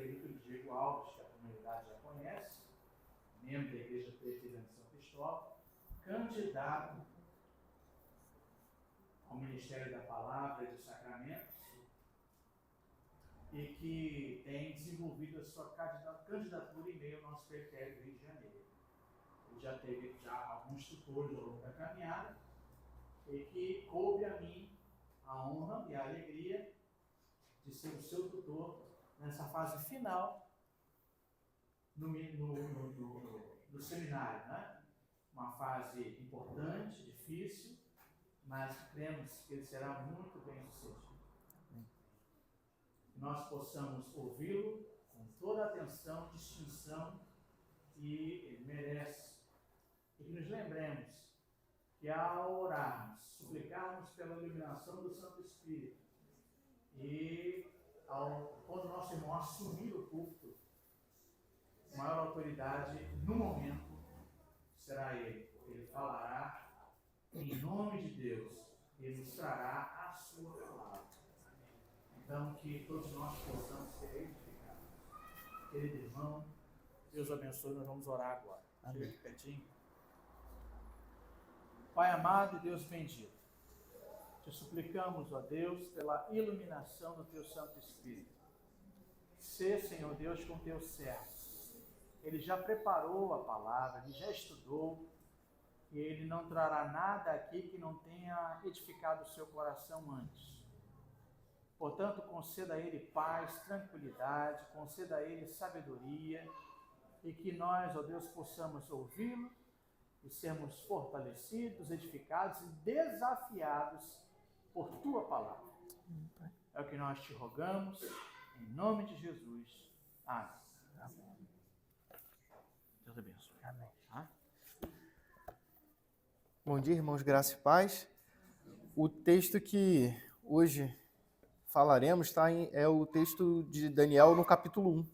presbítero Diego Alves, que a comunidade já conhece, membro da Igreja Presbiteriana de São Cristóvão, candidato ao Ministério da Palavra e dos Sacramentos, e que tem desenvolvido a sua candidatura em meio ao nosso periférico do Rio de Janeiro. Ele já teve alguns tutores ao longo da caminhada, e que coube a mim a honra e a alegria de ser o seu tutor nessa fase final no seminário, né? Uma fase importante, difícil, mas cremos que ele será muito bem sucedido. Que nós possamos ouvi-lo com toda a atenção, distinção que ele merece. E que nos lembremos que ao orarmos, suplicarmos pela iluminação do Santo Espírito, e quando nosso irmão assumir o púlpito, a maior autoridade no momento será ele, porque ele falará em nome de Deus e nos trará a sua palavra. Então, que todos nós possamos ser edificados. Querido irmão, Deus abençoe, nós vamos orar agora. Amém. Pertinho. Pai amado e Deus bendito, te suplicamos, ó Deus, pela iluminação do teu Santo Espírito. Sê, Senhor Deus, com teu servo. Ele já preparou a palavra, ele já estudou, e ele não trará nada aqui que não tenha edificado o seu coração antes. Portanto, conceda a ele paz, tranquilidade, conceda a ele sabedoria, e que nós, ó Deus, possamos ouvi-lo e sermos fortalecidos, edificados e desafiados por tua palavra. É o que nós te rogamos, em nome de Jesus. Amém. Amém. Deus abençoe. Amém. Ah? Bom dia, irmãos, graça e paz. O texto que hoje falaremos é o texto de Daniel no capítulo 1.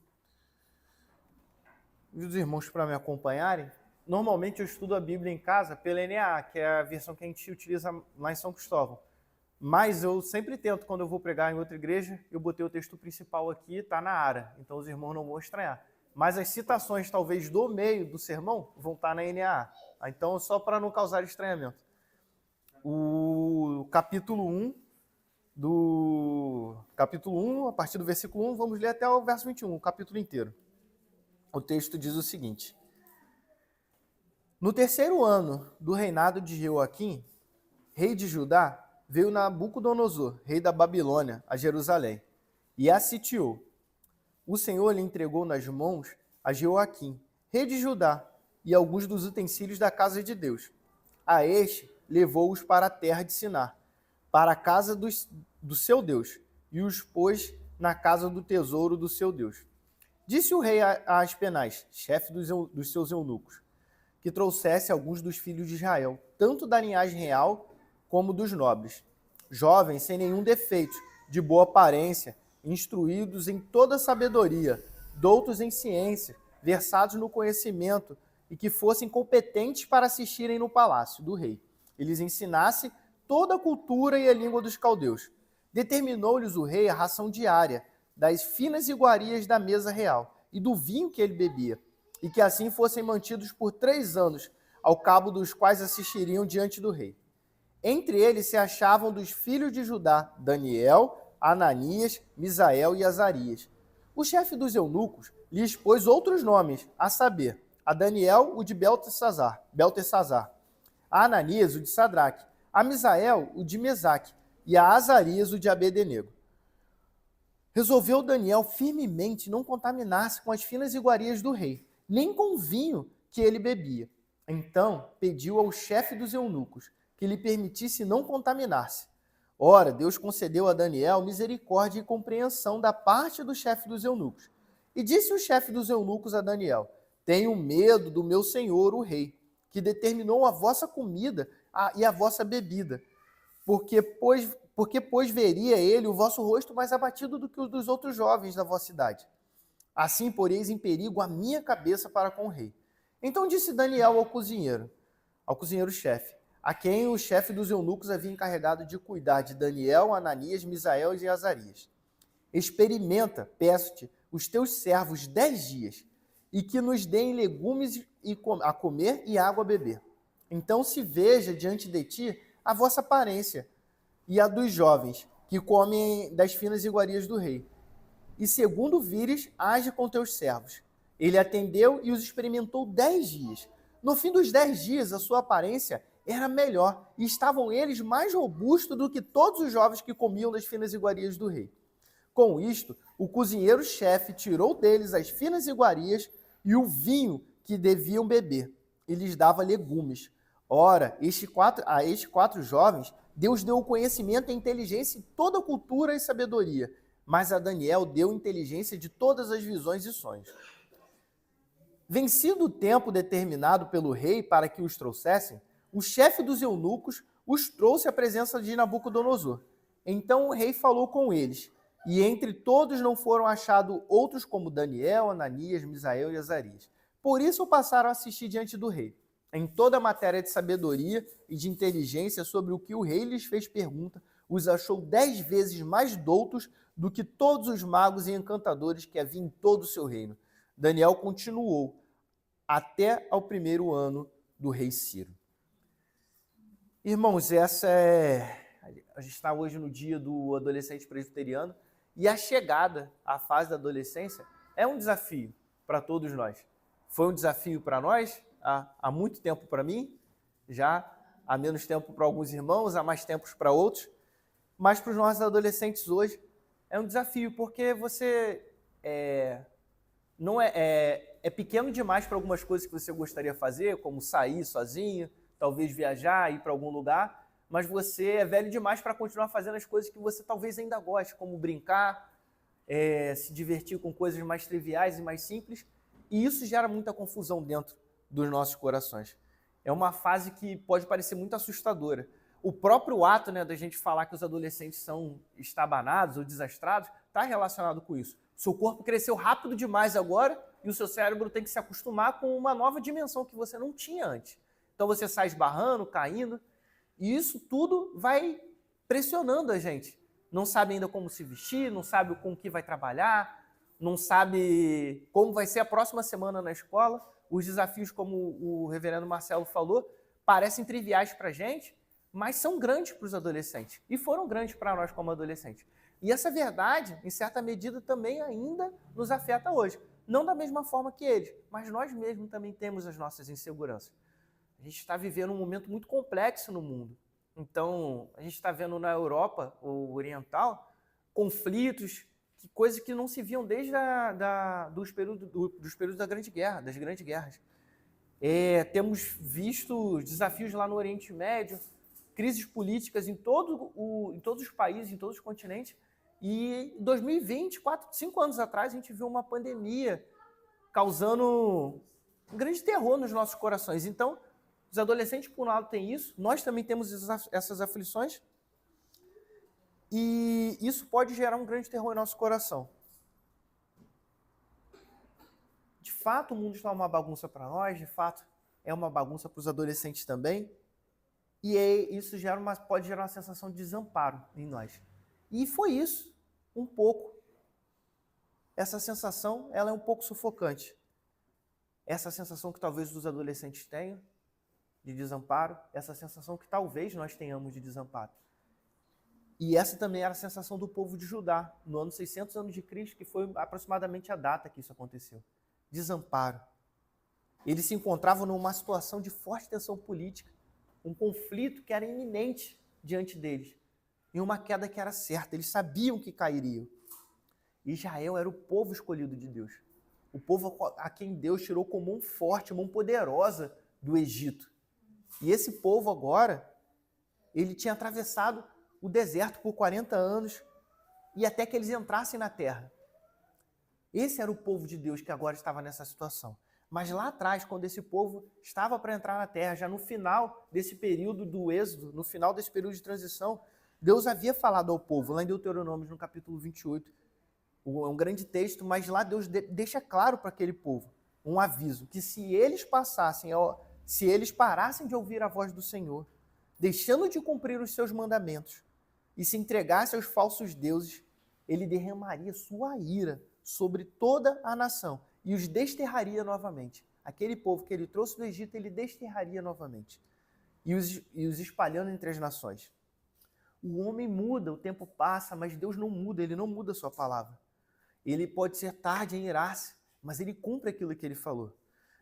E os irmãos, para me acompanharem, normalmente eu estudo a Bíblia em casa pela NAA, que é a versão que a gente utiliza lá em São Cristóvão. Mas eu sempre tento, quando eu vou pregar em outra igreja, eu botei o texto principal aqui, está na ARA, então os irmãos não vão estranhar. Mas as citações, talvez, do meio do sermão, vão estar na NAA. Então, só para não causar estranhamento. O capítulo 1, a partir do versículo 1, vamos ler até o verso 21, o capítulo inteiro. O texto diz o seguinte: No terceiro ano do reinado de Jeoaquim, rei de Judá, veio Nabucodonosor, rei da Babilônia, a Jerusalém, e a sitiou. O Senhor lhe entregou nas mãos a Jeoaquim, rei de Judá, e alguns dos utensílios da casa de Deus. A este levou-os para a terra de Sinar, para a casa do seu Deus, e os pôs na casa do tesouro do seu Deus. Disse o rei a Aspenaz, chefe dos seus eunucos, que trouxesse alguns dos filhos de Israel, tanto da linhagem real como dos nobres, jovens sem nenhum defeito, de boa aparência, instruídos em toda sabedoria, doutos em ciência, versados no conhecimento e que fossem competentes para assistirem no palácio do rei. E lhes ensinasse toda a cultura e a língua dos caldeus. Determinou-lhes o rei a ração diária, das finas iguarias da mesa real e do vinho que ele bebia, e que assim fossem mantidos por 3 anos, ao cabo dos quais assistiriam diante do rei. Entre eles se achavam dos filhos de Judá, Daniel, Ananias, Misael e Azarias. O chefe dos eunucos lhe expôs outros nomes, a saber, a Daniel, o de Beltesazar, a Ananias, o de Sadraque, a Misael, o de Mesaque, e a Azarias, o de Abed-nego. Resolveu Daniel firmemente não contaminar-se com as finas iguarias do rei, nem com o vinho que ele bebia. Então pediu ao chefe dos eunucos que lhe permitisse não contaminar-se. Ora, Deus concedeu a Daniel misericórdia e compreensão da parte do chefe dos eunucos. E disse o chefe dos eunucos a Daniel: Tenho medo do meu senhor, o rei, que determinou a vossa comida e a vossa bebida, porque pois veria ele o vosso rosto mais abatido do que o dos outros jovens da vossa idade. Assim poreis em perigo a minha cabeça para com o rei. Então disse Daniel ao cozinheiro-chefe, a quem o chefe dos eunucos havia encarregado de cuidar de Daniel, Ananias, Misael e Azarias: Experimenta, peço-te, os teus servos 10 dias, e que nos deem legumes a comer e água a beber. Então se veja diante de ti a vossa aparência e a dos jovens, que comem das finas iguarias do rei. E segundo vires, age com teus servos. Ele atendeu e os experimentou 10 dias. No fim dos 10 dias, a sua aparência era melhor, e estavam eles mais robustos do que todos os jovens que comiam das finas iguarias do rei. Com isto, o cozinheiro-chefe tirou deles as finas iguarias e o vinho que deviam beber, e lhes dava legumes. Ora, a estes quatro jovens, Deus deu o conhecimento, a inteligência e toda a cultura e sabedoria, mas a Daniel deu inteligência de todas as visões e sonhos. Vencido o tempo determinado pelo rei para que os trouxessem, o chefe dos eunucos os trouxe à presença de Nabucodonosor. Então o rei falou com eles, e entre todos não foram achados outros como Daniel, Ananias, Misael e Azarias. Por isso passaram a assistir diante do rei. Em toda a matéria de sabedoria e de inteligência sobre o que o rei lhes fez pergunta, os achou 10 vezes mais doutos do que todos os magos e encantadores que havia em todo o seu reino. Daniel continuou até ao primeiro ano do rei Ciro. Irmãos, a gente está hoje no dia do adolescente presbiteriano, e a chegada à fase da adolescência é um desafio para todos nós. Foi um desafio para nós há muito tempo para mim, já há menos tempo para alguns irmãos, há mais tempos para outros, mas para os nossos adolescentes hoje é um desafio, porque você não é pequeno demais para algumas coisas que você gostaria de fazer, como sair sozinho, talvez viajar, ir para algum lugar, mas você é velho demais para continuar fazendo as coisas que você talvez ainda goste, como brincar, se divertir com coisas mais triviais e mais simples, e isso gera muita confusão dentro dos nossos corações. É uma fase que pode parecer muito assustadora. O próprio ato, da gente falar que os adolescentes são estabanados ou desastrados está relacionado com isso. O seu corpo cresceu rápido demais agora e o seu cérebro tem que se acostumar com uma nova dimensão que você não tinha antes. Então você sai esbarrando, caindo, e isso tudo vai pressionando a gente. Não sabe ainda como se vestir, não sabe com o que vai trabalhar, não sabe como vai ser a próxima semana na escola. Os desafios, como o reverendo Marcelo falou, parecem triviais para a gente, mas são grandes para os adolescentes. E foram grandes para nós como adolescentes. E essa verdade, em certa medida, também ainda nos afeta hoje. Não da mesma forma que eles, mas nós mesmos também temos as nossas inseguranças. A gente está vivendo um momento muito complexo no mundo. Então, a gente está vendo na Europa, o oriental, conflitos, coisas que não se viam desde dos períodos da Grande Guerra, das grandes guerras. Temos visto desafios lá no Oriente Médio, crises políticas em todos os países, em todos os continentes. E em 2020, 5 anos atrás, a gente viu uma pandemia causando um grande terror nos nossos corações. Então, os adolescentes, por um lado, têm isso, nós também temos essas aflições, e isso pode gerar um grande terror em nosso coração. De fato, o mundo está uma bagunça para nós, de fato, é uma bagunça para os adolescentes também, e isso pode gerar uma sensação de desamparo em nós. E foi isso, um pouco. Essa sensação, ela é um pouco sufocante. Essa sensação que talvez os adolescentes tenham, de desamparo, essa sensação que talvez nós tenhamos de desamparo. E essa também era a sensação do povo de Judá, no ano 600 anos de Cristo, que foi aproximadamente a data que isso aconteceu. Desamparo. Eles se encontravam numa situação de forte tensão política, um conflito que era iminente diante deles, e uma queda que era certa. Eles sabiam que cairiam. Israel era o povo escolhido de Deus, o povo a quem Deus tirou como mão forte, mão poderosa do Egito. E esse povo agora, ele tinha atravessado o deserto por 40 anos e até que eles entrassem na terra. Esse era o povo de Deus que agora estava nessa situação. Mas lá atrás, quando esse povo estava para entrar na terra, já no final desse período do êxodo, no final desse período de transição, Deus havia falado ao povo, lá em Deuteronômio, no capítulo 28, é um grande texto, mas lá Deus deixa claro para aquele povo um aviso, que se eles parassem de ouvir a voz do Senhor, deixando de cumprir os seus mandamentos e se entregassem aos falsos deuses, ele derramaria sua ira sobre toda a nação e os desterraria novamente. Aquele povo que ele trouxe do Egito, ele desterraria novamente e os espalhando entre as nações. O homem muda, o tempo passa, mas Deus não muda, ele não muda a sua palavra. Ele pode ser tarde em irar-se, mas ele cumpre aquilo que ele falou.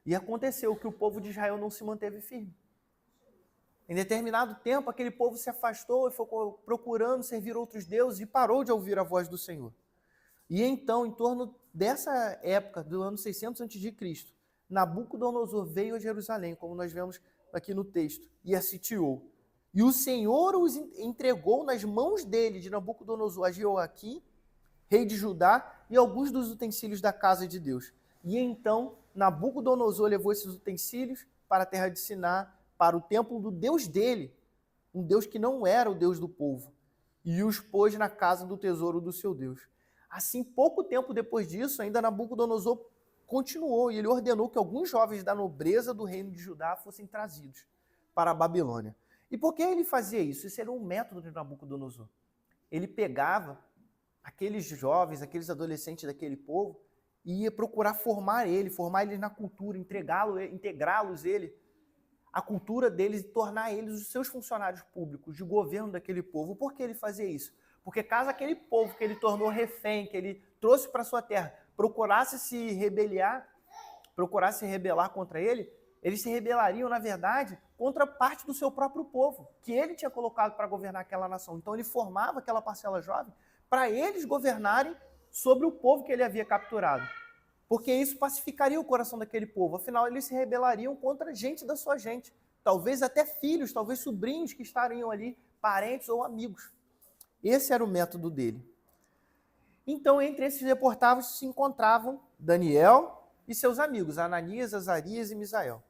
E aconteceu que o povo de Israel não se manteve firme. Em determinado tempo, aquele povo se afastou e foi procurando servir outros deuses e parou de ouvir a voz do Senhor. E então, em torno dessa época, do ano 600 a.C., Nabucodonosor veio a Jerusalém, como nós vemos aqui no texto, e a sitiou. E o Senhor os entregou nas mãos dele, de Nabucodonosor, a Jeoaquim, rei de Judá, e alguns dos utensílios da casa de Deus. E então, Nabucodonosor levou esses utensílios para a terra de Siná, para o templo do Deus dele, um Deus que não era o Deus do povo, e os pôs na casa do tesouro do seu Deus. Assim, pouco tempo depois disso, ainda Nabucodonosor continuou, e ele ordenou que alguns jovens da nobreza do reino de Judá fossem trazidos para a Babilônia. E por que ele fazia isso? Isso era um método de Nabucodonosor. Ele pegava aqueles jovens, aqueles adolescentes daquele povo, e ia procurar formar eles na cultura, integrá-los a cultura deles e tornar eles os seus funcionários públicos de governo daquele povo. Por que ele fazia isso? Porque caso aquele povo que ele tornou refém, que ele trouxe para sua terra, procurasse se rebelar contra ele, eles se rebelariam, na verdade, contra parte do seu próprio povo, que ele tinha colocado para governar aquela nação. Então ele formava aquela parcela jovem para eles governarem sobre o povo que ele havia capturado. Porque isso pacificaria o coração daquele povo. Afinal, eles se rebelariam contra gente da sua gente. Talvez até filhos, talvez sobrinhos que estariam ali, parentes ou amigos. Esse era o método dele. Então, entre esses deportados se encontravam Daniel e seus amigos, Ananias, Azarias e Misael.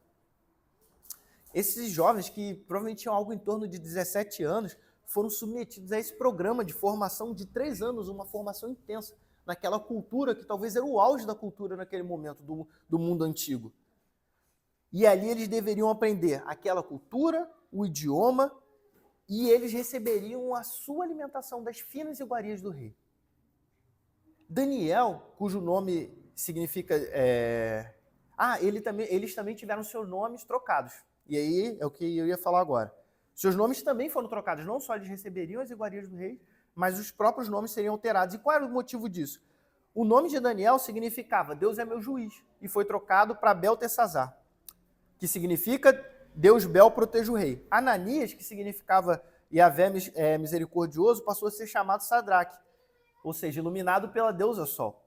Esses jovens, que provavelmente tinham algo em torno de 17 anos, foram submetidos a esse programa de formação de 3 anos, uma formação intensa, naquela cultura que talvez era o auge da cultura naquele momento do mundo antigo. E ali eles deveriam aprender aquela cultura, o idioma, e eles receberiam a sua alimentação das finas iguarias do rei. Daniel, cujo nome significa... eles também tiveram seus nomes trocados. E aí é o que eu ia falar agora. Seus nomes também foram trocados. Não só eles receberiam as iguarias do rei, mas os próprios nomes seriam alterados. E qual era o motivo disso? O nome de Daniel significava Deus é meu juiz, e foi trocado para Beltesazar, que significa Deus Bel protege o rei. Ananias, que significava Yahvé misericordioso, passou a ser chamado Sadraque, ou seja, iluminado pela deusa Sol.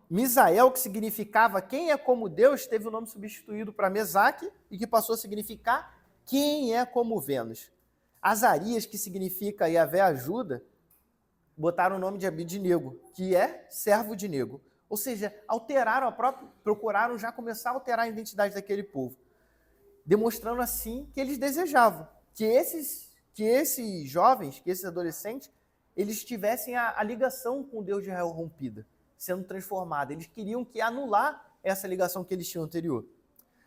Misael, que significava quem é como Deus, teve o nome substituído para Mesaque, e que passou a significar quem é como Vênus. Azarias, que significa Yahvé ajuda, botaram o nome de Abidnego, que é servo de nego. Ou seja, procuraram já começar a alterar a identidade daquele povo, demonstrando assim que eles desejavam que esses jovens, que esses adolescentes, eles tivessem a ligação com o Deus de Israel rompida, sendo transformada. Eles queriam anular essa ligação que eles tinham anterior.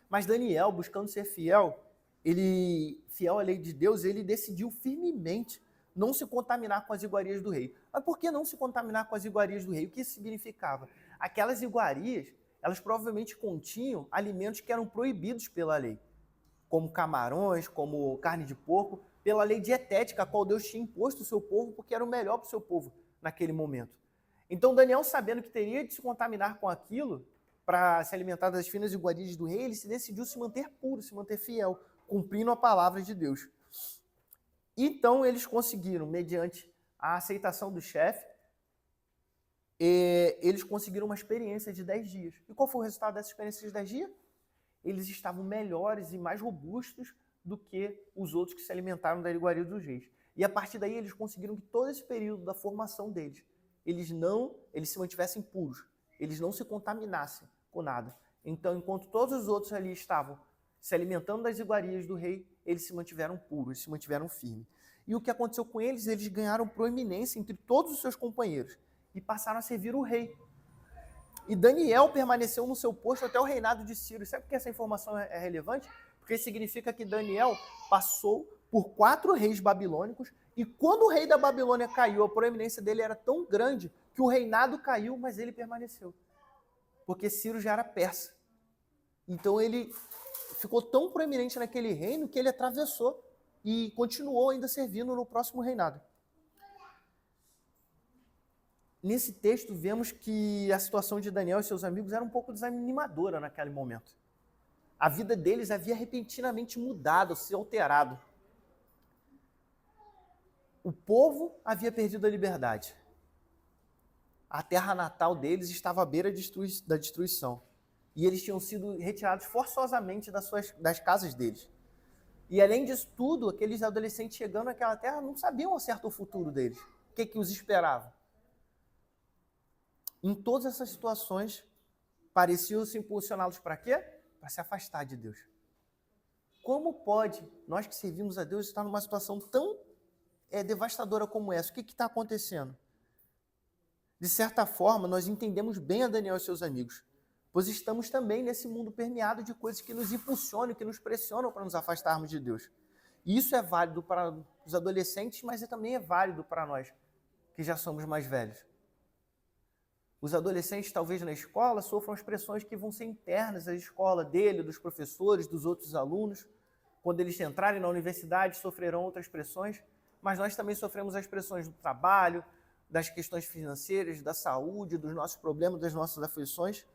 Mas Daniel, buscando ser fiel à lei de Deus, ele decidiu firmemente não se contaminar com as iguarias do rei. Mas por que não se contaminar com as iguarias do rei? O que isso significava? Aquelas iguarias, elas provavelmente continham alimentos que eram proibidos pela lei, como camarões, como carne de porco, pela lei dietética, a qual Deus tinha imposto ao seu povo, porque era o melhor para o seu povo naquele momento. Então Daniel, sabendo que teria de se contaminar com aquilo, para se alimentar das finas iguarias do rei, ele se decidiu se manter puro, se manter fiel, cumprindo a palavra de Deus. Então eles conseguiram, mediante a aceitação do chefe, eles conseguiram uma experiência de 10 dias. E qual foi o resultado dessa experiência de 10 dias? Eles estavam melhores e mais robustos do que os outros que se alimentaram da iguaria dos reis. E a partir daí eles conseguiram que todo esse período da formação deles, eles se mantivessem puros, eles não se contaminassem com nada. Então, enquanto todos os outros ali estavam se alimentando das iguarias do rei, eles se mantiveram puros, se mantiveram firmes. E o que aconteceu com eles? Eles ganharam proeminência entre todos os seus companheiros e passaram a servir o rei. E Daniel permaneceu no seu posto até o reinado de Ciro. Sabe por que essa informação é relevante? Porque significa que Daniel passou por 4 reis babilônicos E quando o rei da Babilônia caiu, a proeminência dele era tão grande que o reinado caiu, mas ele permaneceu. Porque Ciro já era persa. Então ele ficou tão proeminente naquele reino que ele atravessou e continuou ainda servindo no próximo reinado. Nesse texto, vemos que a situação de Daniel e seus amigos era um pouco desanimadora naquele momento. A vida deles havia repentinamente mudado, se alterado. O povo havia perdido a liberdade. A terra natal deles estava à beira da destruição. E eles tinham sido retirados forçosamente das casas deles. E além disso tudo, aqueles adolescentes chegando naquela terra não sabiam ao certo o futuro deles. O que os esperava? Em todas essas situações, pareciam-se impulsioná-los para quê? Para se afastar de Deus. Como pode nós que servimos a Deus estar numa situação tão devastadora como essa? O que está acontecendo? De certa forma, nós entendemos bem a Daniel e seus amigos, pois estamos também nesse mundo permeado de coisas que nos impulsionam, que nos pressionam para nos afastarmos de Deus. E isso é válido para os adolescentes, mas também é válido para nós, que já somos mais velhos. Os adolescentes, talvez na escola, sofram as pressões que vão ser internas à escola dele, dos professores, dos outros alunos. Quando eles entrarem na universidade, sofrerão outras pressões, mas nós também sofremos as pressões do trabalho, das questões financeiras, da saúde, dos nossos problemas, das nossas aflições.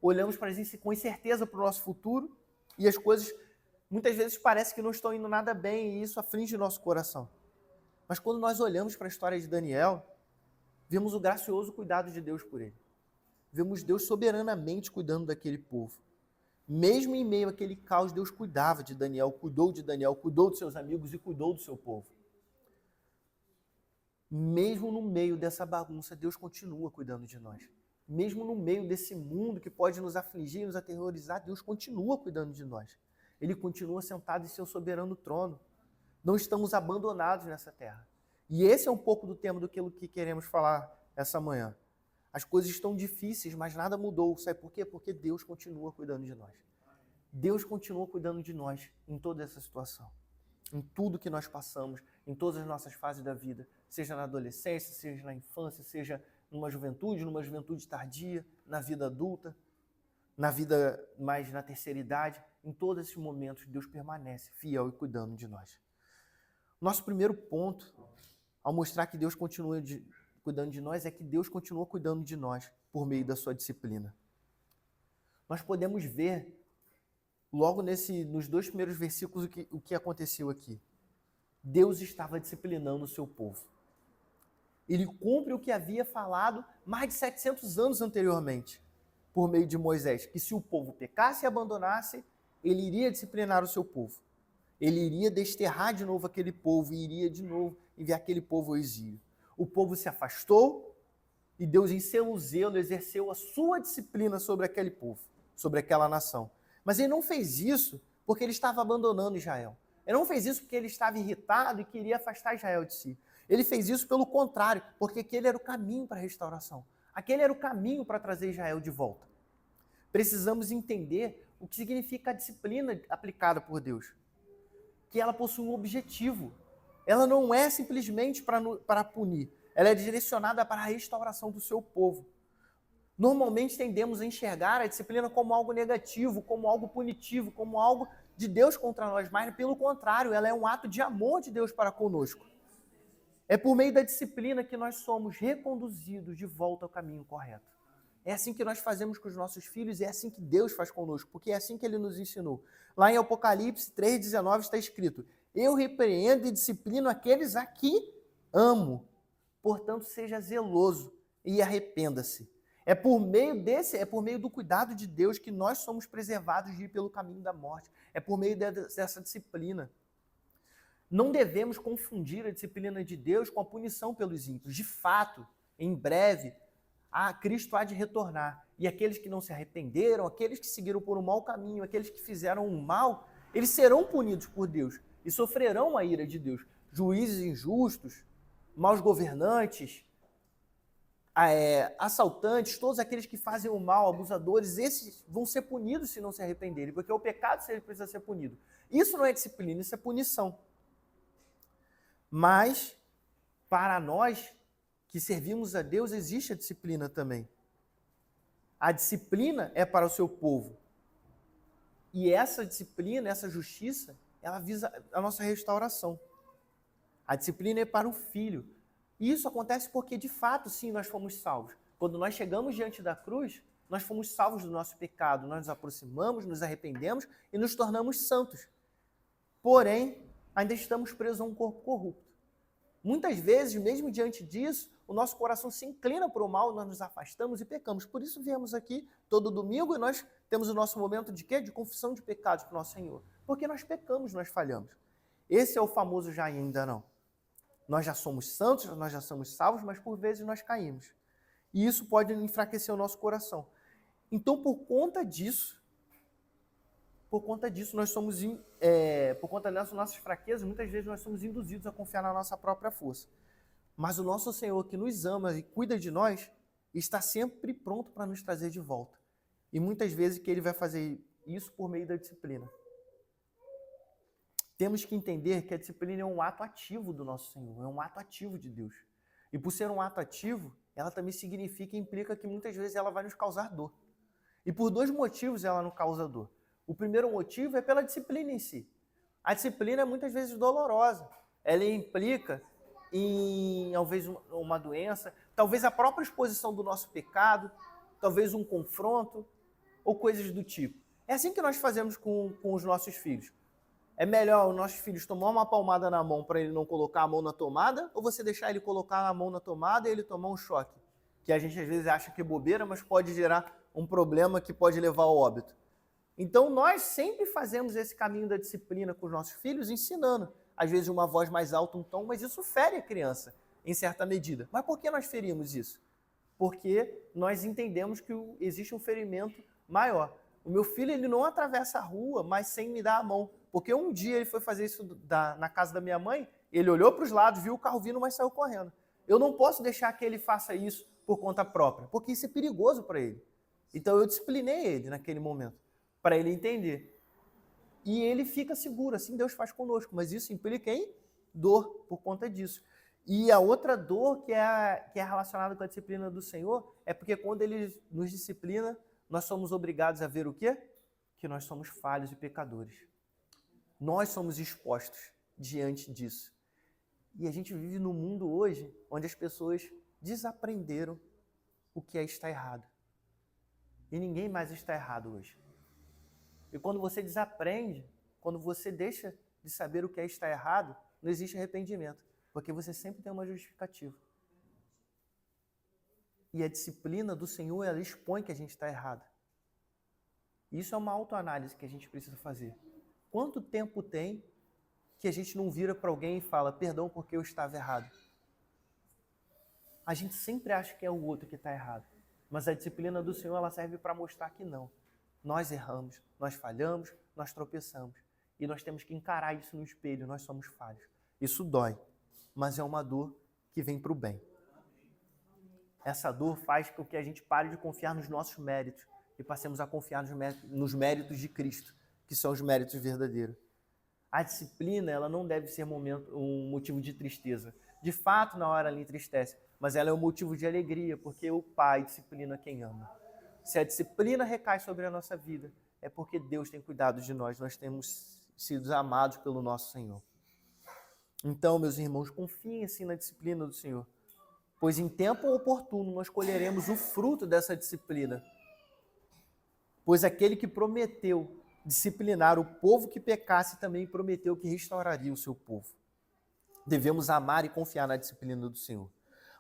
Olhamos para isso com incerteza para o nosso futuro e as coisas muitas vezes parece que não estão indo nada bem e isso aflige o nosso coração. Mas quando nós olhamos para a história de Daniel, vemos o gracioso cuidado de Deus por ele. Vemos Deus soberanamente cuidando daquele povo. Mesmo em meio àquele caos, Deus cuidava de Daniel, cuidou dos seus amigos e cuidou do seu povo. Mesmo no meio dessa bagunça, Deus continua cuidando de nós. Mesmo no meio desse mundo que pode nos afligir, nos aterrorizar, Deus continua cuidando de nós. Ele continua sentado em seu soberano trono. Não estamos abandonados nessa terra. E esse é um pouco do tema do que queremos falar essa manhã. As coisas estão difíceis, mas nada mudou. Sabe por quê? Porque Deus continua cuidando de nós. Deus continua cuidando de nós em toda essa situação. Em tudo que nós passamos, em todas as nossas fases da vida, seja na adolescência, seja na infância, seja numa juventude tardia, na vida adulta, na vida mais na terceira idade, em todos esses momentos Deus permanece fiel e cuidando de nós. Nosso primeiro ponto, ao mostrar que Deus continua cuidando de nós, é que Deus continua cuidando de nós por meio da sua disciplina. Nós podemos ver logo nos 2 primeiros versículos o que aconteceu aqui. Deus estava disciplinando o seu povo. Ele cumpre o que havia falado mais de 700 anos anteriormente, por meio de Moisés, que se o povo pecasse e abandonasse, ele iria disciplinar o seu povo. Ele iria desterrar de novo aquele povo e iria de novo enviar aquele povo ao exílio. O povo se afastou e Deus, em seu zelo, exerceu a sua disciplina sobre aquele povo, sobre aquela nação. Mas ele não fez isso porque ele estava abandonando Israel. Ele não fez isso porque ele estava irritado e queria afastar Israel de si. Ele fez isso pelo contrário, porque aquele era o caminho para a restauração. Aquele era o caminho para trazer Israel de volta. Precisamos entender o que significa a disciplina aplicada por Deus. Que ela possui um objetivo. Ela não é simplesmente para punir. Ela é direcionada para a restauração do seu povo. Normalmente tendemos a enxergar a disciplina como algo negativo, como algo punitivo, como algo de Deus contra nós, mas pelo contrário, ela é um ato de amor de Deus para conosco. É por meio da disciplina que nós somos reconduzidos de volta ao caminho correto. É assim que nós fazemos com os nossos filhos, é assim que Deus faz conosco, porque é assim que Ele nos ensinou. Lá em Apocalipse 3,19 está escrito: eu repreendo e disciplino aqueles a que amo. Portanto, seja zeloso e arrependa-se. É por meio do cuidado de Deus que nós somos preservados de ir pelo caminho da morte. É por meio dessa disciplina. Não devemos confundir a disciplina de Deus com a punição pelos ímpios. De fato, em breve, Cristo há de retornar. E aqueles que não se arrependeram, aqueles que seguiram por um mau caminho, aqueles que fizeram o mal, eles serão punidos por Deus e sofrerão a ira de Deus. Juízes injustos, maus governantes, assaltantes, todos aqueles que fazem o mal, abusadores, esses vão ser punidos se não se arrependerem, porque o pecado precisa ser punido. Isso não é disciplina, isso é punição. Mas para nós que servimos a Deus, existe a disciplina também. A disciplina é para o seu povo. E essa disciplina, essa justiça, ela visa a nossa restauração. A disciplina é para o filho. E isso acontece porque, de fato, sim, nós fomos salvos. Quando nós chegamos diante da cruz, nós fomos salvos do nosso pecado. Nós nos aproximamos, nos arrependemos e nos tornamos santos. Porém, ainda estamos presos a um corpo corrupto. Muitas vezes, mesmo diante disso, o nosso coração se inclina para o mal, nós nos afastamos e pecamos. Por isso viemos aqui todo domingo e nós temos o nosso momento de quê? De confissão de pecados para o nosso Senhor. Porque nós pecamos, nós falhamos. Esse é o famoso já e ainda não. Nós já somos santos, nós já somos salvos, mas por vezes nós caímos. E isso pode enfraquecer o nosso coração. Então, por conta disso, nós somos, por conta das nossas fraquezas, muitas vezes nós somos induzidos a confiar na nossa própria força. Mas o nosso Senhor, que nos ama e cuida de nós, está sempre pronto para nos trazer de volta. E muitas vezes que Ele vai fazer isso por meio da disciplina. Temos que entender que a disciplina é um ato ativo do nosso Senhor, é um ato ativo de Deus. E por ser um ato ativo, ela também significa e implica que muitas vezes ela vai nos causar dor. E por dois motivos ela não causa dor. O primeiro motivo é pela disciplina em si. A disciplina é muitas vezes dolorosa. Ela implica em, talvez, uma doença, talvez a própria exposição do nosso pecado, talvez um confronto ou coisas do tipo. É assim que nós fazemos com os nossos filhos. É melhor os nossos filhos tomar uma palmada na mão para ele não colocar a mão na tomada, ou você deixar ele colocar a mão na tomada e ele tomar um choque? Que a gente às vezes acha que é bobeira, mas pode gerar um problema que pode levar ao óbito. Então nós sempre fazemos esse caminho da disciplina com os nossos filhos, ensinando. Às vezes uma voz mais alta, um tom, mas isso fere a criança, em certa medida. Mas por que nós ferimos isso? Porque nós entendemos que existe um ferimento maior. O meu filho ele não atravessa a rua, mas sem me dar a mão. Porque um dia ele foi fazer isso na casa da minha mãe, ele olhou para os lados, viu o carro vindo, mas saiu correndo. Eu não posso deixar que ele faça isso por conta própria, porque isso é perigoso para ele. Então eu disciplinei ele naquele momento, para ele entender. E ele fica seguro, assim Deus faz conosco, mas isso implica em dor por conta disso. E a outra dor que é relacionada com a disciplina do Senhor é porque quando Ele nos disciplina, nós somos obrigados a ver o quê? Que nós somos falhos e pecadores. Nós somos expostos diante disso. E a gente vive num mundo hoje onde as pessoas desaprenderam o que é estar errado. E ninguém mais está errado hoje. E quando você desaprende, quando você deixa de saber o que é estar errado, não existe arrependimento, porque você sempre tem uma justificativa. E a disciplina do Senhor, ela expõe que a gente está errado. Isso é uma autoanálise que a gente precisa fazer. Quanto tempo tem que a gente não vira para alguém e fala, perdão porque eu estava errado? A gente sempre acha que é o outro que está errado. Mas a disciplina do Senhor, ela serve para mostrar que não. Nós erramos, nós falhamos, nós tropeçamos. E nós temos que encarar isso no espelho, nós somos falhos. Isso dói, mas é uma dor que vem para o bem. Essa dor faz com que a gente pare de confiar nos nossos méritos e passemos a confiar nos méritos de Cristo, que são os méritos verdadeiros. A disciplina, ela não deve ser um motivo de tristeza. De fato, na hora ela entristece, mas ela é um motivo de alegria, porque o Pai disciplina quem ama. Se a disciplina recai sobre a nossa vida, é porque Deus tem cuidado de nós, nós temos sido amados pelo nosso Senhor. Então, meus irmãos, confiem assim na disciplina do Senhor, pois em tempo oportuno nós colheremos o fruto dessa disciplina. Pois aquele que prometeu disciplinar o povo que pecasse também prometeu que restauraria o seu povo. Devemos amar e confiar na disciplina do Senhor.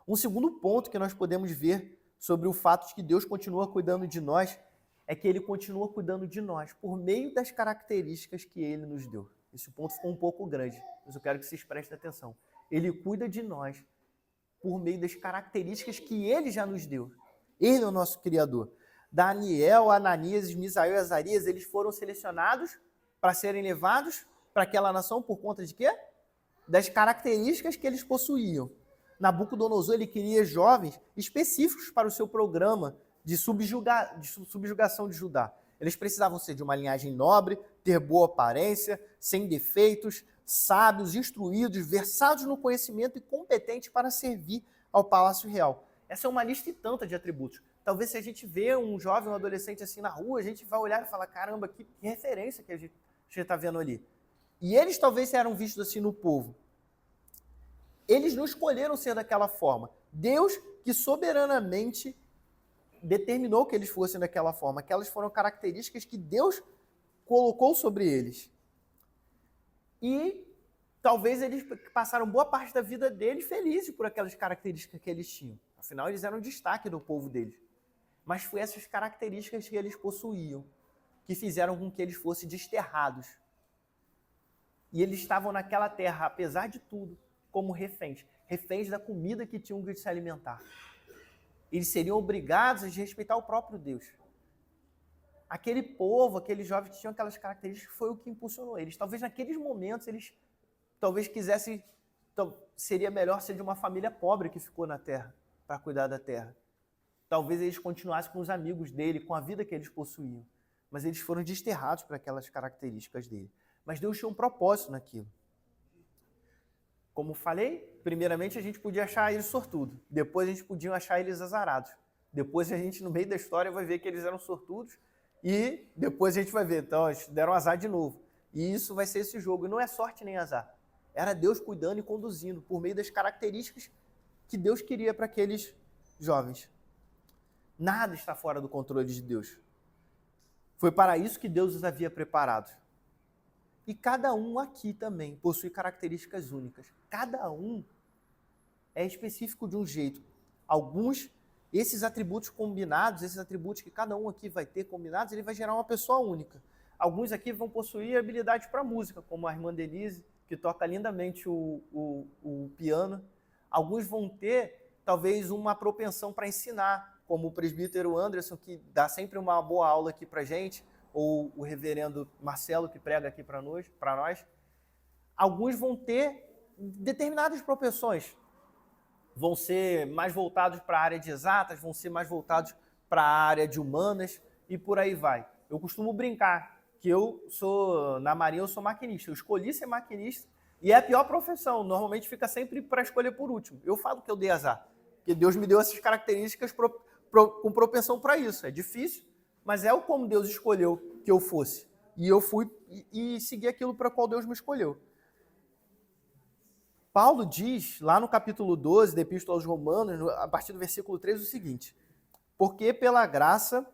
Um segundo ponto que nós podemos ver sobre o fato de que Deus continua cuidando de nós é que Ele continua cuidando de nós por meio das características que Ele nos deu. Esse ponto ficou um pouco grande, mas eu quero que vocês prestem atenção. Ele cuida de nós por meio das características que Ele já nos deu. Ele é o nosso Criador. Daniel, Ananias, Misael e Azarias, eles foram selecionados para serem levados para aquela nação por conta de quê? Das características que eles possuíam. Nabucodonosor, ele queria jovens específicos para o seu programa de subjugação de Judá. Eles precisavam ser de uma linhagem nobre, ter boa aparência, sem defeitos, sábios, instruídos, versados no conhecimento e competentes para servir ao Palácio Real. Essa é uma lista e tanta de atributos. Talvez se a gente vê um jovem, um adolescente assim na rua, a gente vai olhar e falar, caramba, que referência que a gente está vendo ali. E eles talvez eram vistos assim no povo. Eles não escolheram ser daquela forma. Deus que soberanamente determinou que eles fossem daquela forma. Aquelas foram características que Deus colocou sobre eles. E talvez eles passaram boa parte da vida deles felizes por aquelas características que eles tinham. Afinal, eles eram destaque do povo deles. Mas foi essas características que eles possuíam que fizeram com que eles fossem desterrados. E eles estavam naquela terra, apesar de tudo, como reféns. Reféns da comida que tinham que se alimentar. Eles seriam obrigados a respeitar o próprio Deus. Aquele povo, aqueles jovens que tinham aquelas características, foi o que impulsionou eles. Talvez naqueles momentos eles talvez quisessem, seria melhor ser de uma família pobre que ficou na terra, para cuidar da terra. Talvez eles continuassem com os amigos dele, com a vida que eles possuíam. Mas eles foram desterrados por aquelas características dele. Mas Deus tinha um propósito naquilo. Como falei, primeiramente a gente podia achar eles sortudos. Depois a gente podia achar eles azarados. Depois a gente, no meio da história, vai ver que eles eram sortudos. E depois a gente vai ver, então, eles deram azar de novo. E isso vai ser esse jogo. E não é sorte nem azar. Era Deus cuidando e conduzindo por meio das características que Deus queria para aqueles jovens. Nada está fora do controle de Deus. Foi para isso que Deus os havia preparado. E cada um aqui também possui características únicas. Cada um é específico de um jeito. Alguns, esses atributos combinados, esses atributos que cada um aqui vai ter combinados, ele vai gerar uma pessoa única. Alguns aqui vão possuir habilidade para música, como a irmã Denise, que toca lindamente o piano. Alguns vão ter, talvez, uma propensão para ensinar, como o presbítero Anderson, que dá sempre uma boa aula aqui para a gente, ou o reverendo Marcelo, que prega aqui para nós. Alguns vão ter determinadas propensões. Vão ser mais voltados para a área de exatas, vão ser mais voltados para a área de humanas e por aí vai. Eu costumo brincar que na Marinha eu sou maquinista. Eu escolhi ser maquinista e é a pior profissão. Normalmente fica sempre para escolher por último. Eu falo que eu dei azar, porque Deus me deu essas características com propensão para isso. É difícil, mas é como Deus escolheu que eu fosse. E eu fui e segui aquilo para qual Deus me escolheu. Paulo diz, lá no capítulo 12 da Epístola aos Romanos, a partir do versículo 3, o seguinte: porque pela graça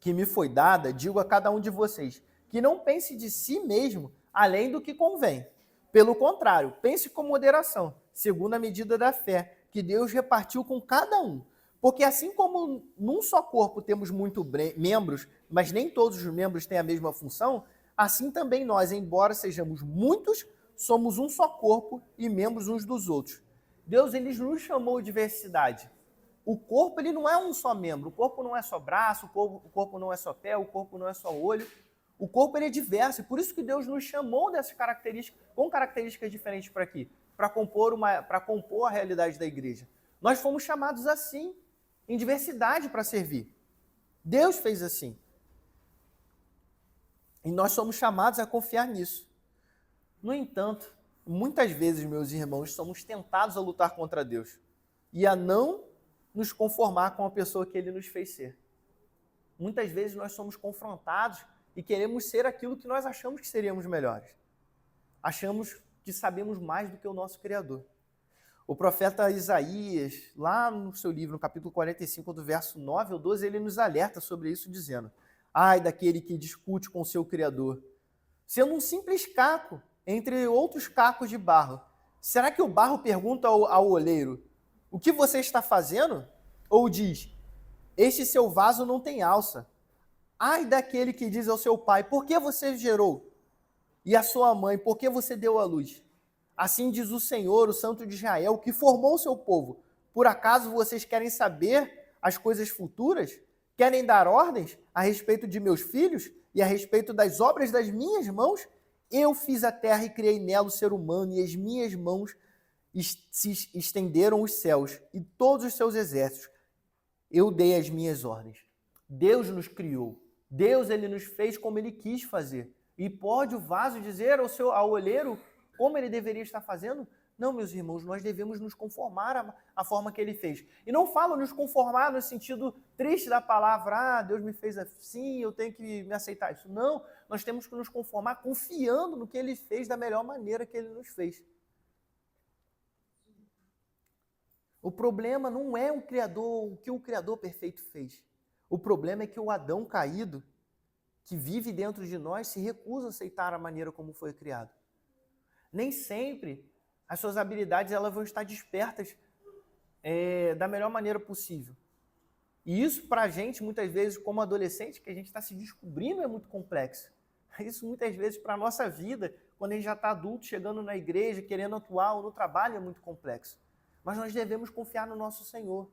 que me foi dada, digo a cada um de vocês, que não pense de si mesmo além do que convém. Pelo contrário, pense com moderação, segundo a medida da fé, que Deus repartiu com cada um. Porque assim como num só corpo temos muitos membros, mas nem todos os membros têm a mesma função, assim também nós, embora sejamos muitos, somos um só corpo e membros uns dos outros. Deus, ele nos chamou de diversidade. O corpo, ele não é um só membro. O corpo não é só braço, o corpo não é só pé, o corpo não é só olho. O corpo, ele é diverso. E por isso que Deus nos chamou dessas características, com características diferentes para aqui, para compor a realidade da igreja. Nós fomos chamados assim, em diversidade para servir. Deus fez assim. E nós somos chamados a confiar nisso. No entanto, muitas vezes, meus irmãos, somos tentados a lutar contra Deus e a não nos conformar com a pessoa que Ele nos fez ser. Muitas vezes nós somos confrontados e queremos ser aquilo que nós achamos que seríamos melhores. Achamos que sabemos mais do que o nosso Criador. O profeta Isaías, lá no seu livro, no capítulo 45, do verso 9 ao 12, ele nos alerta sobre isso, dizendo: ai daquele que discute com o seu Criador, sendo um simples caco entre outros cacos de barro. Será que o barro pergunta ao oleiro: o que você está fazendo? Ou diz: este seu vaso não tem alça. Ai daquele que diz ao seu pai: por que você gerou? E à sua mãe: por que você deu à luz? Assim diz o Senhor, o Santo de Israel, que formou o seu povo. Por acaso vocês querem saber as coisas futuras? Querem dar ordens a respeito de meus filhos e a respeito das obras das minhas mãos? Eu fiz a terra e criei nela o ser humano, e as minhas mãos se estenderam os céus e todos os seus exércitos. Eu dei as minhas ordens. Deus nos criou. Deus, ele nos fez como ele quis fazer. E pode o vaso dizer ao olheiro como ele deveria estar fazendo? Não, meus irmãos, nós devemos nos conformar à forma que ele fez. E não falo nos conformar no sentido triste da palavra, Deus me fez assim, eu tenho que me aceitar isso. Não, nós temos que nos conformar confiando no que ele fez da melhor maneira que ele nos fez. O problema não é o que o Criador perfeito fez. O problema é que o Adão caído, que vive dentro de nós, se recusa a aceitar a maneira como foi criado. Nem sempre as suas habilidades elas vão estar despertas da melhor maneira possível. E isso, para a gente, muitas vezes, como adolescente, que a gente está se descobrindo, é muito complexo. Isso, muitas vezes, para a nossa vida, quando a gente já está adulto, chegando na igreja, querendo atuar ou no trabalho, é muito complexo. Mas nós devemos confiar no nosso Senhor.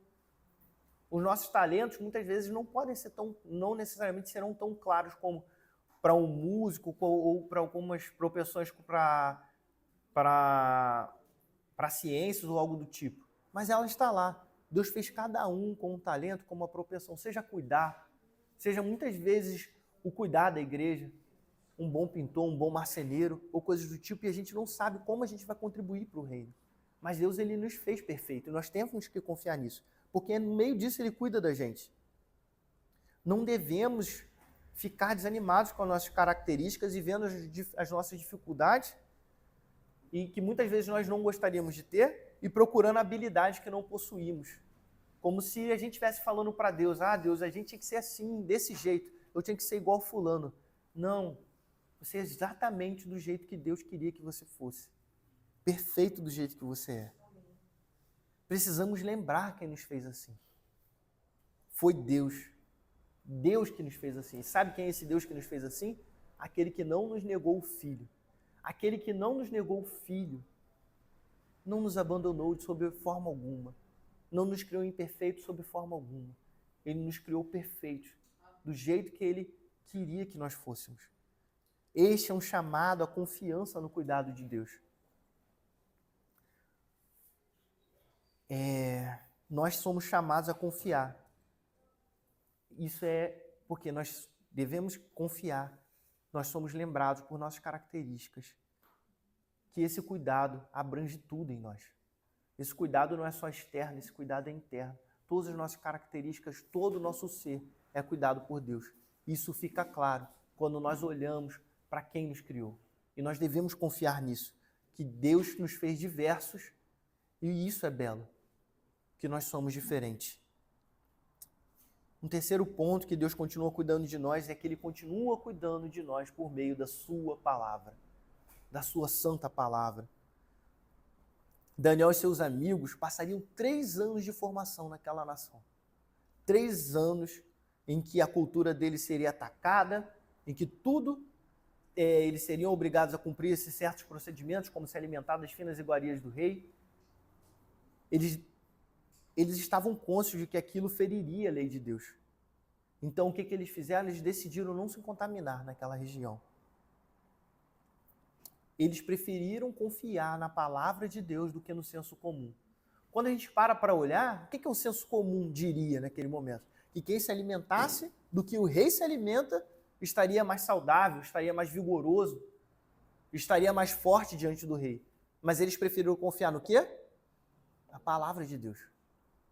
Os nossos talentos, muitas vezes, não necessariamente serão tão claros como para um músico ou para algumas profissões para ciências ou algo do tipo. Mas ela está lá. Deus fez cada um com um talento, com uma propensão. Seja cuidar, seja muitas vezes o cuidar da igreja, um bom pintor, um bom marceneiro, ou coisas do tipo, e a gente não sabe como a gente vai contribuir para o reino. Mas Deus, ele nos fez perfeito, e nós temos que confiar nisso, porque no meio disso ele cuida da gente. Não devemos ficar desanimados com as nossas características e vendo as nossas dificuldades, e que muitas vezes nós não gostaríamos de ter, e procurando habilidades que não possuímos. Como se a gente estivesse falando para Deus, Deus, a gente tinha que ser assim, desse jeito, eu tinha que ser igual fulano. Não, você é exatamente do jeito que Deus queria que você fosse. Perfeito do jeito que você é. Precisamos lembrar quem nos fez assim. Foi Deus. Deus que nos fez assim. Sabe quem é esse Deus que nos fez assim? Aquele que não nos negou o Filho. Aquele que não nos negou o Filho, não nos abandonou de sob forma alguma, não nos criou imperfeitos sob forma alguma. Ele nos criou perfeitos, do jeito que Ele queria que nós fôssemos. Este é um chamado à confiança no cuidado de Deus. Nós somos chamados a confiar. Isso é porque nós devemos confiar. Nós somos lembrados por nossas características, que esse cuidado abrange tudo em nós. Esse cuidado não é só externo, esse cuidado é interno. Todas as nossas características, todo o nosso ser é cuidado por Deus. Isso fica claro quando nós olhamos para quem nos criou. E nós devemos confiar nisso, que Deus nos fez diversos e isso é belo, que nós somos diferentes. Um terceiro ponto que Deus continua cuidando de nós é que Ele continua cuidando de nós por meio da sua palavra, da sua santa palavra. Daniel e seus amigos passariam 3 anos de formação naquela nação. 3 anos em que a cultura deles seria atacada, em que eles seriam obrigados a cumprir esses certos procedimentos, como se alimentar das finas iguarias do rei. Eles estavam conscientes de que aquilo feriria a lei de Deus. Então, o que eles fizeram? Eles decidiram não se contaminar naquela região. Eles preferiram confiar na palavra de Deus do que no senso comum. Quando a gente para olhar, o que o senso comum diria naquele momento? Que quem se alimentasse do que o rei se alimenta estaria mais saudável, estaria mais vigoroso, estaria mais forte diante do rei. Mas eles preferiram confiar no quê? Na palavra de Deus.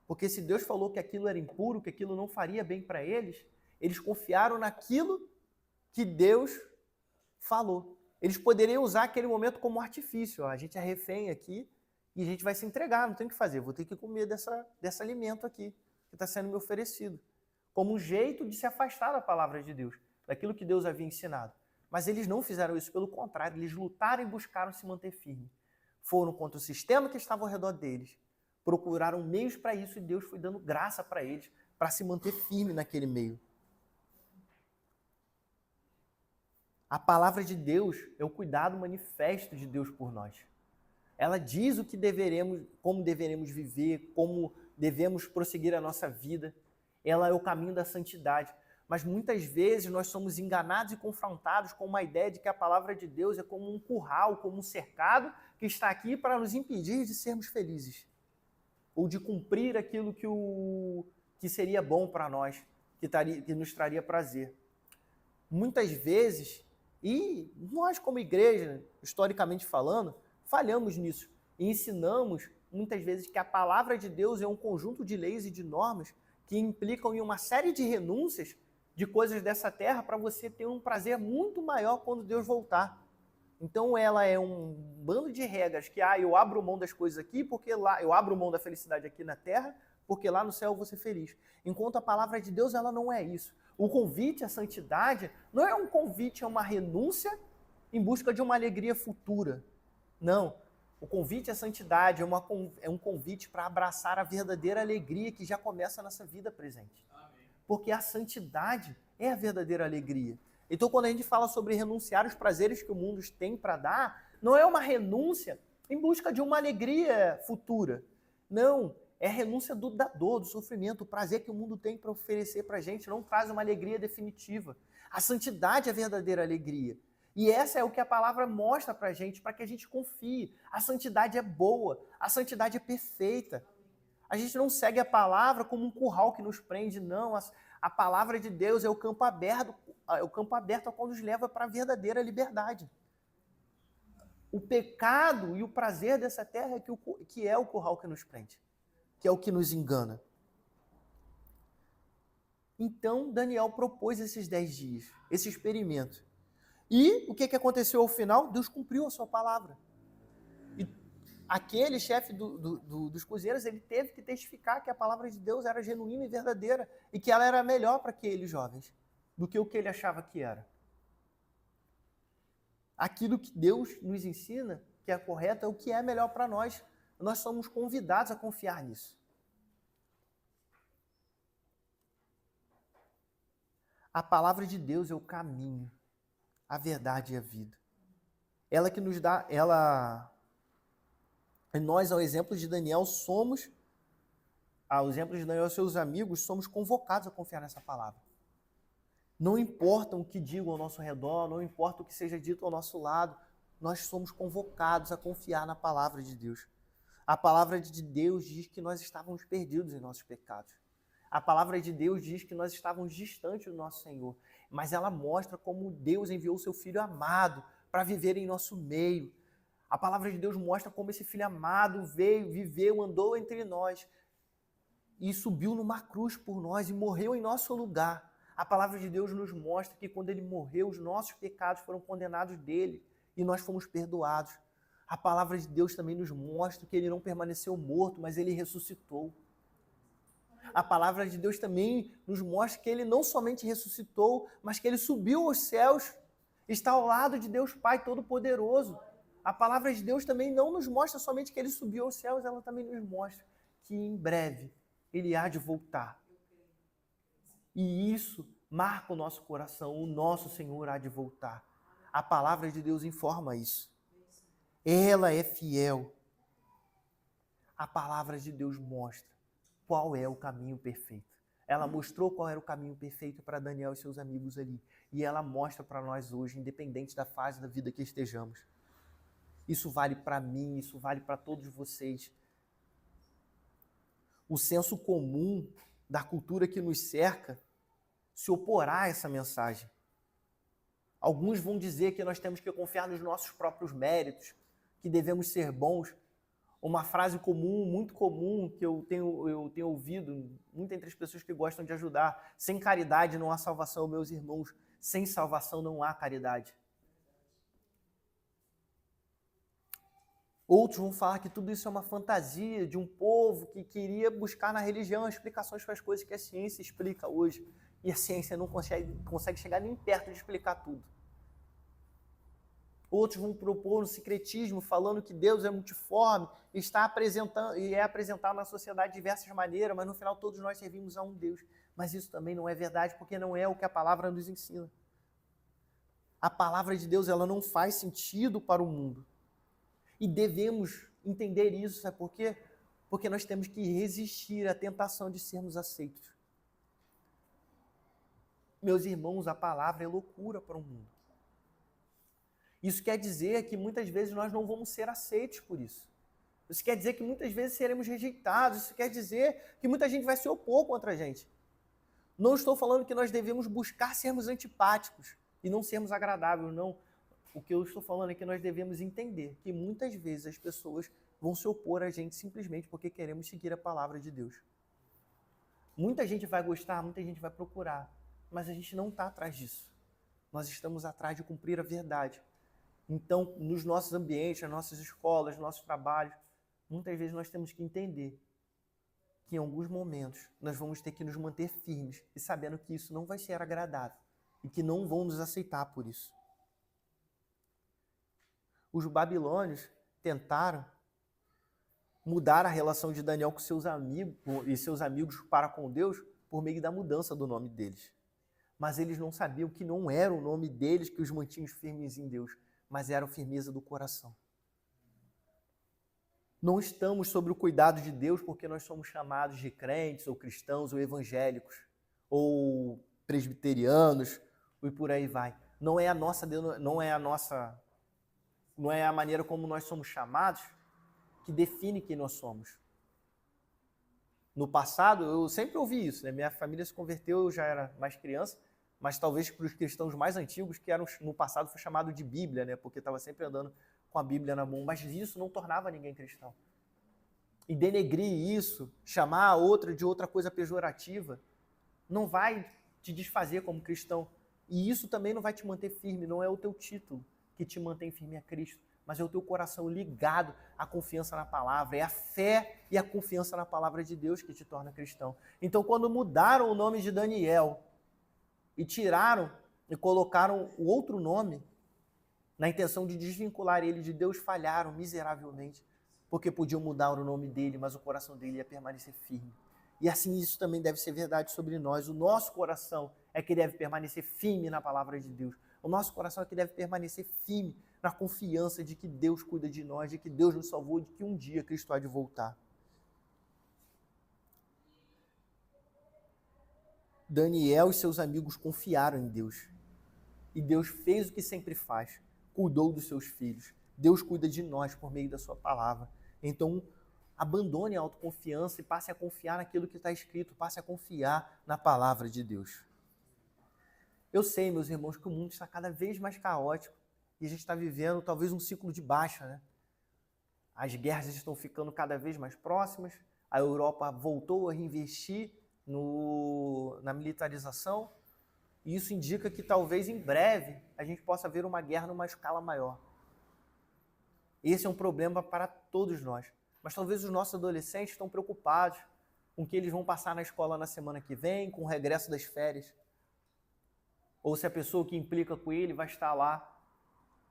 Porque se Deus falou que aquilo era impuro, que aquilo não faria bem para eles, eles confiaram naquilo que Deus falou. Eles poderiam usar aquele momento como artifício. A gente é refém aqui e a gente vai se entregar, não tem o que fazer. Vou ter que comer desse alimento aqui que está sendo me oferecido. Como um jeito de se afastar da palavra de Deus, daquilo que Deus havia ensinado. Mas eles não fizeram isso, pelo contrário, eles lutaram e buscaram se manter firmes. Foram contra o sistema que estava ao redor deles. Procuraram meios para isso e Deus foi dando graça para eles, para se manter firme naquele meio. A palavra de Deus é o cuidado manifesto de Deus por nós. Ela diz como deveremos viver, como devemos prosseguir a nossa vida. Ela é o caminho da santidade. Mas muitas vezes nós somos enganados e confrontados com uma ideia de que a palavra de Deus é como um curral, como um cercado que está aqui para nos impedir de sermos felizes. Ou de cumprir aquilo que seria bom para nós, que nos traria prazer. Muitas vezes, E nós, como igreja, historicamente falando, falhamos nisso. E ensinamos, muitas vezes, que a palavra de Deus é um conjunto de leis e de normas que implicam em uma série de renúncias de coisas dessa terra para você ter um prazer muito maior quando Deus voltar. Então ela é um bando de regras que eu abro mão das coisas aqui, porque lá eu abro mão da felicidade aqui na terra, porque lá no céu eu vou ser feliz. Enquanto a palavra de Deus, ela não é isso. O convite à santidade não é um convite a uma renúncia em busca de uma alegria futura. Não. O convite à santidade é um convite para abraçar a verdadeira alegria que já começa nessa vida presente. Porque a santidade é a verdadeira alegria. Então, quando a gente fala sobre renunciar os prazeres que o mundo tem para dar, não é uma renúncia em busca de uma alegria futura. Não, é a renúncia da dor, do sofrimento. O prazer que o mundo tem para oferecer para a gente não traz uma alegria definitiva. A santidade é a verdadeira alegria. E essa é o que a palavra mostra para a gente, para que a gente confie. A santidade é boa, a santidade é perfeita. A gente não segue a palavra como um curral que nos prende, não. A palavra de Deus é o campo aberto quando nos leva para a verdadeira liberdade. O pecado e o prazer dessa terra é que é o curral que nos prende, que é o que nos engana. Então, Daniel propôs esses 10 dias, esse experimento. E o que aconteceu ao final? Deus cumpriu a sua palavra. E aquele chefe dos cozinheiros, ele teve que testificar que a palavra de Deus era genuína e verdadeira e que ela era melhor para aqueles jovens do que o que ele achava que era. Aquilo que Deus nos ensina, que é correto, é o que é melhor para nós. Nós somos convidados a confiar nisso. A palavra de Deus é o caminho, a verdade e a vida. Ela que nos dá, nós, ao exemplo de Daniel, ao exemplo de Daniel e seus amigos, somos convocados a confiar nessa palavra. Não importa o que digam ao nosso redor, não importa o que seja dito ao nosso lado, nós somos convocados a confiar na palavra de Deus. A palavra de Deus diz que nós estávamos perdidos em nossos pecados. A palavra de Deus diz que nós estávamos distantes do nosso Senhor, mas ela mostra como Deus enviou o seu Filho amado para viver em nosso meio. A palavra de Deus mostra como esse Filho amado veio, viveu, andou entre nós e subiu numa cruz por nós e morreu em nosso lugar. A palavra de Deus nos mostra que quando ele morreu, os nossos pecados foram condenados dele e nós fomos perdoados. A palavra de Deus também nos mostra que ele não permaneceu morto, mas ele ressuscitou. A palavra de Deus também nos mostra que ele não somente ressuscitou, mas que ele subiu aos céus, está ao lado de Deus Pai Todo-Poderoso. A palavra de Deus também não nos mostra somente que ele subiu aos céus, ela também nos mostra que em breve ele há de voltar. E isso marca o nosso coração, o nosso Senhor há de voltar. A palavra de Deus informa isso. Ela é fiel. A palavra de Deus mostra qual é o caminho perfeito. Ela mostrou qual era o caminho perfeito para Daniel e seus amigos ali. E ela mostra para nós hoje, independente da fase da vida que estejamos. Isso vale para mim, isso vale para todos vocês. O senso comum da cultura que nos cerca se oporá a essa mensagem. Alguns vão dizer que nós temos que confiar nos nossos próprios méritos, que devemos ser bons. Uma frase comum, muito comum, que eu tenho ouvido muito entre as pessoas que gostam de ajudar: sem caridade não há salvação, meus irmãos. Sem salvação não há caridade. Outros vão falar que tudo isso é uma fantasia de um povo que queria buscar na religião explicações para as coisas que a ciência explica hoje. E a ciência não consegue chegar nem perto de explicar tudo. Outros vão propor um sincretismo, falando que Deus é multiforme e é apresentado na sociedade de diversas maneiras, mas no final todos nós servimos a um Deus. Mas isso também não é verdade, porque não é o que a palavra nos ensina. A palavra de Deus, ela não faz sentido para o mundo. E devemos entender isso, sabe por quê? Porque nós temos que resistir à tentação de sermos aceitos. Meus irmãos, a palavra é loucura para o mundo. Isso quer dizer que muitas vezes nós não vamos ser aceitos por isso. Isso quer dizer que muitas vezes seremos rejeitados. Isso quer dizer que muita gente vai se opor contra a gente. Não estou falando que nós devemos buscar sermos antipáticos. e não sermos agradáveis, não. O que eu estou falando é que nós devemos entender que muitas vezes as pessoas vão se opor a gente simplesmente porque queremos seguir a palavra de Deus. Muita gente vai gostar, muita gente vai procurar, mas a gente não está atrás disso. Nós estamos atrás de cumprir a verdade. Então, nos nossos ambientes, nas nossas escolas, nos nossos trabalhos, muitas vezes nós temos que entender que em alguns momentos nós vamos ter que nos manter firmes e sabendo que isso não vai ser agradável e que não vão nos aceitar por isso. Os babilônios tentaram mudar a relação de Daniel com seus amigos e seus amigos para com Deus por meio da mudança do nome deles. Mas eles não sabiam que não era o nome deles que os mantinha firmes em Deus, mas era a firmeza do coração. Não estamos sob o cuidado de Deus porque nós somos chamados de crentes, ou cristãos, ou evangélicos, ou presbiterianos, e por aí vai. Não é a maneira como nós somos chamados que define quem nós somos. No passado, eu sempre ouvi isso, né? Minha família se converteu, eu já era mais criança, mas talvez para os cristãos mais antigos, que eram no passado foi chamado de Bíblia, né? Porque estava sempre andando com a Bíblia na mão, mas isso não tornava ninguém cristão. E denegrir isso, chamar a outra de outra coisa pejorativa, não vai te desfazer como cristão. E isso também não vai te manter firme, não é o teu título que te mantém firme a Cristo, mas é o teu coração ligado à confiança na palavra, é a fé e a confiança na palavra de Deus que te torna cristão. Então, quando mudaram o nome de Daniel e tiraram e colocaram o outro nome, na intenção de desvincular ele de Deus, falharam miseravelmente, porque podiam mudar o nome dele, mas o coração dele ia permanecer firme. E assim isso também deve ser verdade sobre nós. O nosso coração é que deve permanecer firme na palavra de Deus. O nosso coração é que deve permanecer firme na confiança de que Deus cuida de nós, de que Deus nos salvou, de que um dia Cristo há de voltar. Daniel e seus amigos confiaram em Deus. E Deus fez o que sempre faz, cuidou dos seus filhos. Deus cuida de nós por meio da sua palavra. Então, abandone a autoconfiança e passe a confiar naquilo que está escrito, passe a confiar na palavra de Deus. Eu sei, meus irmãos, que o mundo está cada vez mais caótico e a gente está vivendo talvez um ciclo de baixa, né? As guerras estão ficando cada vez mais próximas, a Europa voltou a reinvestir na militarização, e isso indica que talvez em breve a gente possa ver uma guerra numa escala maior. Esse é um problema para todos nós. Mas talvez os nossos adolescentes estão preocupados com o que eles vão passar na escola na semana que vem, com o regresso das férias. Ou se a pessoa que implica com ele vai estar lá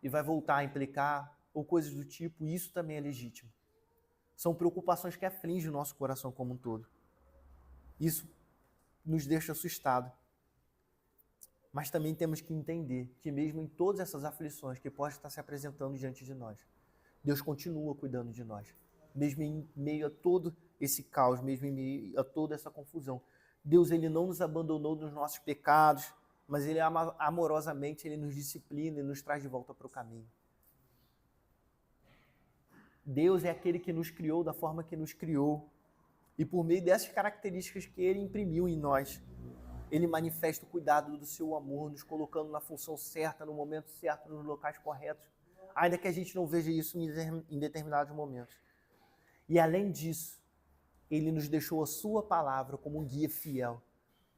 e vai voltar a implicar, ou coisas do tipo, e isso também é legítimo. São preocupações que afligem o nosso coração como um todo. Isso nos deixa assustados. Mas também temos que entender que mesmo em todas essas aflições que podem estar se apresentando diante de nós, Deus continua cuidando de nós. Mesmo em meio a todo esse caos, mesmo em meio a toda essa confusão. Deus, ele não nos abandonou nos nossos pecados, mas ele amorosamente ele nos disciplina e nos traz de volta para o caminho. Deus é aquele que nos criou da forma que nos criou. E por meio dessas características que ele imprimiu em nós, ele manifesta o cuidado do seu amor, nos colocando na função certa, no momento certo, nos locais corretos, ainda que a gente não veja isso em determinados momentos. E além disso, ele nos deixou a sua palavra como um guia fiel,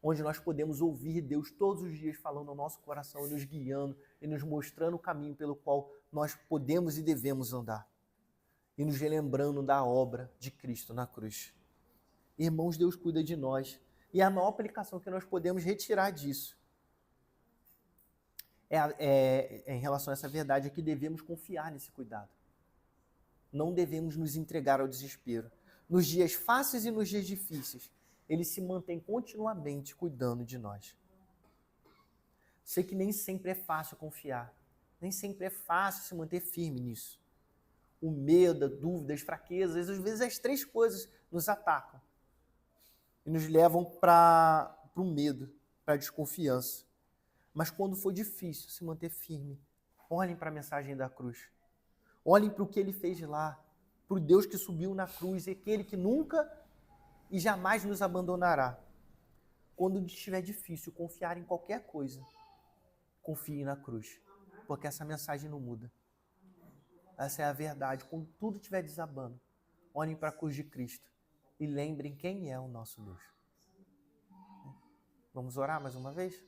onde nós podemos ouvir Deus todos os dias falando ao nosso coração e nos guiando e nos mostrando o caminho pelo qual nós podemos e devemos andar. E nos relembrando da obra de Cristo na cruz. Irmãos, Deus cuida de nós. E a maior aplicação que nós podemos retirar disso em relação a essa verdade é que devemos confiar nesse cuidado. Não devemos nos entregar ao desespero. Nos dias fáceis e nos dias difíceis, ele se mantém continuamente cuidando de nós. Sei que nem sempre é fácil confiar. Nem sempre é fácil se manter firme nisso. O medo, a dúvida, as fraquezas, às vezes as três coisas nos atacam. E nos levam para o medo, para a desconfiança. Mas quando for difícil se manter firme, olhem para a mensagem da cruz. Olhem para o que ele fez lá, para o Deus que subiu na cruz, e aquele que nunca e jamais nos abandonará. Quando estiver difícil confiar em qualquer coisa, confie na cruz, porque essa mensagem não muda. Essa é a verdade. Quando tudo estiver desabando, olhem para a cruz de Cristo e lembrem quem é o nosso Deus. Vamos orar mais uma vez?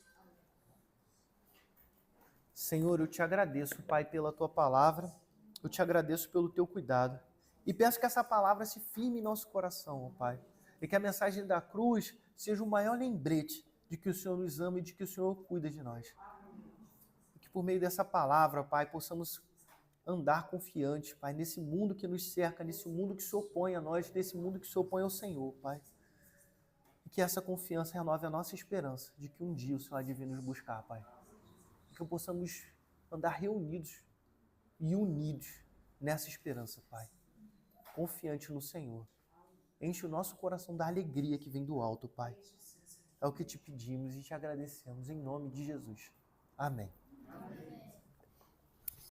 Senhor, eu te agradeço, Pai, pela tua palavra, eu te agradeço pelo teu cuidado e peço que essa palavra se firme em nosso coração, ó Pai, e que a mensagem da cruz seja o maior lembrete de que o Senhor nos ama e de que o Senhor cuida de nós. E que por meio dessa palavra, Pai, possamos andar confiantes, Pai, nesse mundo que nos cerca, nesse mundo que se opõe a nós, nesse mundo que se opõe ao Senhor, Pai. E que essa confiança renove a nossa esperança de que um dia o Senhor há de vir nos buscar, Pai. Que possamos andar reunidos e unidos nessa esperança, Pai. Confiante no Senhor. Enche o nosso coração da alegria que vem do alto, Pai. É o que te pedimos e te agradecemos em nome de Jesus. Amém.